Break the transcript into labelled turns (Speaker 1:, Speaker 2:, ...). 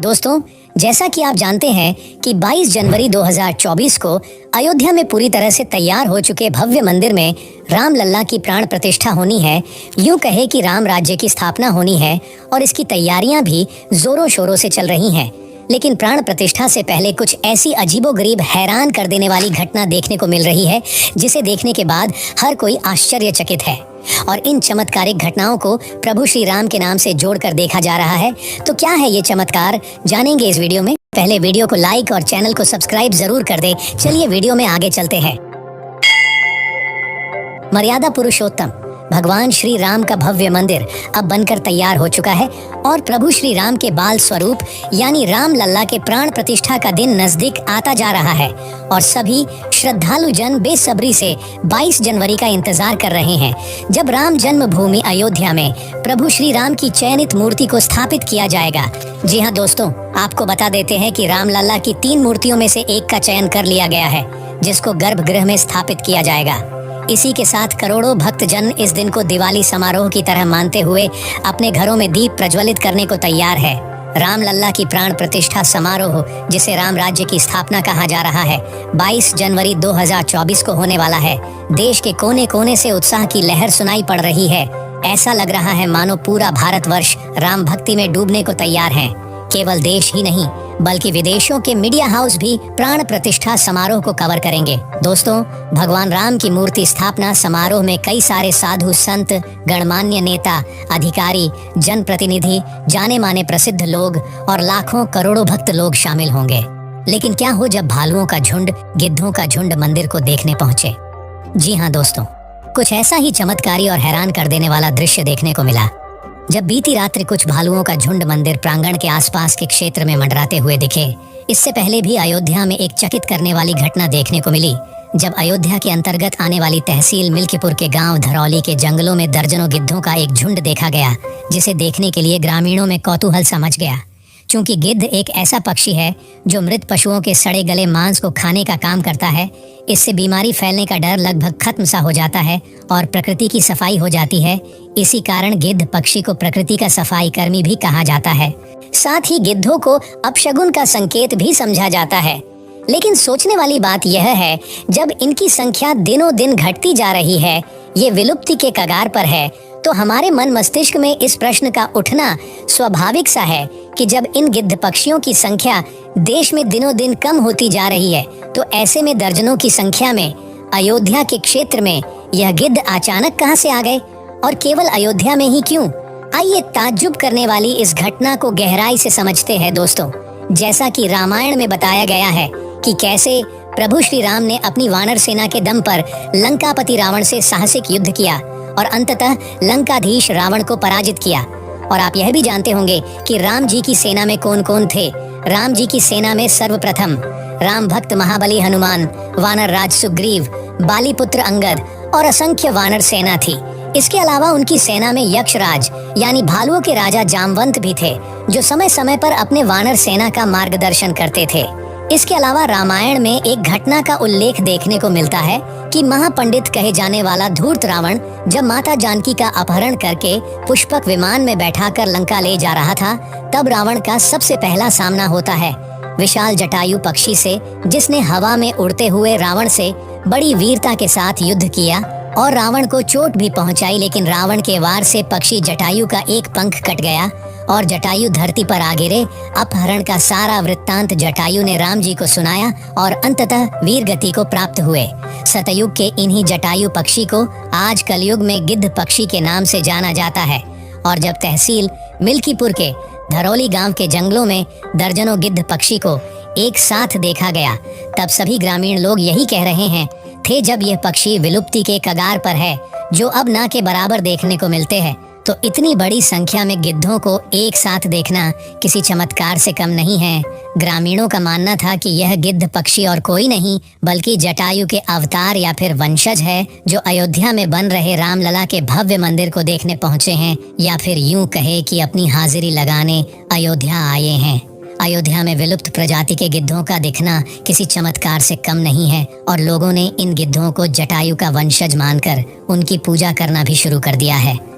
Speaker 1: दोस्तों, जैसा कि आप जानते हैं कि 22 जनवरी 2024 को अयोध्या में पूरी तरह से तैयार हो चुके भव्य मंदिर में राम लल्ला की प्राण प्रतिष्ठा होनी है। यूं कहे कि राम राज्य की स्थापना होनी है और इसकी तैयारियां भी जोरों शोरों से चल रही हैं। लेकिन प्राण प्रतिष्ठा से पहले कुछ ऐसी अजीबोगरीब हैरान कर देने वाली घटना देखने को मिल रही है जिसे देखने के बाद हर कोई आश्चर्यचकित है। और इन चमत्कारिक घटनाओं को प्रभु श्री राम के नाम से जोड़कर देखा जा रहा है। तो क्या है ये चमत्कार, जानेंगे इस वीडियो में। पहले वीडियो को लाइक और चैनल को सब्सक्राइब जरूर कर दे। चलिए वीडियो में आगे चलते हैं। मर्यादा पुरुषोत्तम भगवान श्री राम का भव्य मंदिर अब बनकर तैयार हो चुका है और प्रभु श्री राम के बाल स्वरूप यानी राम लल्ला के प्राण प्रतिष्ठा का दिन नजदीक आता जा रहा है और सभी श्रद्धालु जन बेसब्री से 22 जनवरी का इंतजार कर रहे हैं, जब राम जन्मभूमि अयोध्या में प्रभु श्री राम की चयनित मूर्ति को स्थापित किया जाएगा। जी हाँ दोस्तों, आपको बता देते हैं कि राम लल्ला की 3 मूर्तियों में से एक का चयन कर लिया गया है, जिसको गर्भगृह में स्थापित किया जाएगा। इसी के साथ करोड़ों भक्तजन इस दिन को दिवाली समारोह की तरह मानते हुए अपने घरों में दीप प्रज्वलित करने को तैयार है। राम लल्ला की प्राण प्रतिष्ठा समारोह, जिसे राम राज्य की स्थापना कहा जा रहा है, 22 जनवरी 2024 को होने वाला है। देश के कोने कोने से उत्साह की लहर सुनाई पड़ रही है। ऐसा लग रहा है मानो पूरा भारतवर्ष राम भक्ति में डूबने को तैयार है। केवल देश ही नहीं बल्कि विदेशों के मीडिया हाउस भी प्राण प्रतिष्ठा समारोह को कवर करेंगे। दोस्तों, भगवान राम की मूर्ति स्थापना समारोह में कई सारे साधु संत, गणमान्य नेता, अधिकारी, जनप्रतिनिधि, जाने माने प्रसिद्ध लोग और लाखों करोड़ों भक्त लोग शामिल होंगे। लेकिन क्या हो जब भालुओं का झुंड, गिद्धों का झुंड मंदिर को देखने पहुंचे? जी हाँ दोस्तों, कुछ ऐसा ही चमत्कारी और हैरान कर देने वाला दृश्य देखने को मिला जब बीती रात्रि कुछ भालुओं का झुंड मंदिर प्रांगण के आसपास के क्षेत्र में मंडराते हुए दिखे। इससे पहले भी अयोध्या में एक चकित करने वाली घटना देखने को मिली, जब अयोध्या के अंतर्गत आने वाली तहसील मिल्कीपुर के गांव धरौली के जंगलों में दर्जनों गिद्धों का एक झुंड देखा गया, जिसे देखने के लिए ग्रामीणों में कौतूहल सा मच गया। चूंकि गिद्ध एक ऐसा पक्षी है जो मृत पशुओं के सड़े गले मांस को खाने का काम करता है, इससे बीमारी फैलने का डर लगभग खत्म सा हो जाता है और प्रकृति की सफाई हो जाती है। इसी कारण गिद्ध पक्षी को प्रकृति का सफाई कर्मी भी कहा जाता है। साथ ही गिद्धों को अपशगुन का संकेत भी समझा जाता है। लेकिन सोचने वाली बात यह है, जब इनकी संख्या दिनों दिन घटती जा रही है, ये विलुप्ति के कगार पर है, तो हमारे मन मस्तिष्क में इस प्रश्न का उठना स्वाभाविक सा है कि जब इन गिद्ध पक्षियों की संख्या देश में दिनों दिन कम होती जा रही है, तो ऐसे में दर्जनों की संख्या में अयोध्या के क्षेत्र में यह गिद्ध अचानक कहां से आ गए और केवल अयोध्या में ही क्यों? आइए ताज्जुब करने वाली इस घटना को गहराई से समझते हैं दोस्तों। जैसा कि रामायण में बताया गया है कि कैसे प्रभु श्री राम ने अपनी वानर सेना के दम पर लंकापति रावण से साहसिक युद्ध किया और अंततः लंकाधीश रावण को पराजित किया। और आप यह भी जानते होंगे कि राम जी की सेना में कौन कौन थे। राम जी की सेना में सर्वप्रथम राम भक्त महाबली हनुमान, वानर राज सुग्रीव, बाली पुत्र अंगद और असंख्य वानर सेना थी। इसके अलावा उनकी सेना में यक्षराज यानी भालुओं के राजा जामवंत भी थे, जो समय समय पर अपने वानर सेना का मार्गदर्शन करते थे। इसके अलावा रामायण में एक घटना का उल्लेख देखने को मिलता है कि महापंडित कहे जाने वाला धूर्त रावण जब माता जानकी का अपहरण करके पुष्पक विमान में बैठाकर लंका ले जा रहा था, तब रावण का सबसे पहला सामना होता है विशाल जटायु पक्षी से, जिसने हवा में उड़ते हुए रावण से बड़ी वीरता के साथ युद्ध किया और रावण को चोट भी पहुंचाई। लेकिन रावण के वार से पक्षी जटायु का एक पंख कट गया और जटायु धरती पर आ गिरे। अपहरण का सारा वृत्तांत जटायु ने राम जी को सुनाया और अंततः वीर गति को प्राप्त हुए। सतयुग के इन्हीं जटायु पक्षी को आज कलयुग में गिद्ध पक्षी के नाम से जाना जाता है। और जब तहसील मिल्कीपुर के धरौली गांव के जंगलों में दर्जनों गिद्ध पक्षी को एक साथ देखा गया, तब सभी ग्रामीण लोग यही कह रहे हैं थे जब यह पक्षी विलुप्ति के कगार पर है, जो अब ना के बराबर देखने को मिलते हैं, तो इतनी बड़ी संख्या में गिद्धों को एक साथ देखना किसी चमत्कार से कम नहीं है। ग्रामीणों का मानना था कि यह गिद्ध पक्षी और कोई नहीं बल्कि जटायु के अवतार या फिर वंशज है, जो अयोध्या में बन रहे रामलला के भव्य मंदिर को देखने पहुंचे हैं, या फिर यूं कहे कि अपनी हाजिरी लगाने अयोध्या आए हैं। अयोध्या में विलुप्त प्रजाति के गिद्धों का दिखना किसी चमत्कार से कम नहीं है और लोगों ने इन गिद्धों को जटायु का वंशज मानकर उनकी पूजा करना भी शुरू कर दिया है।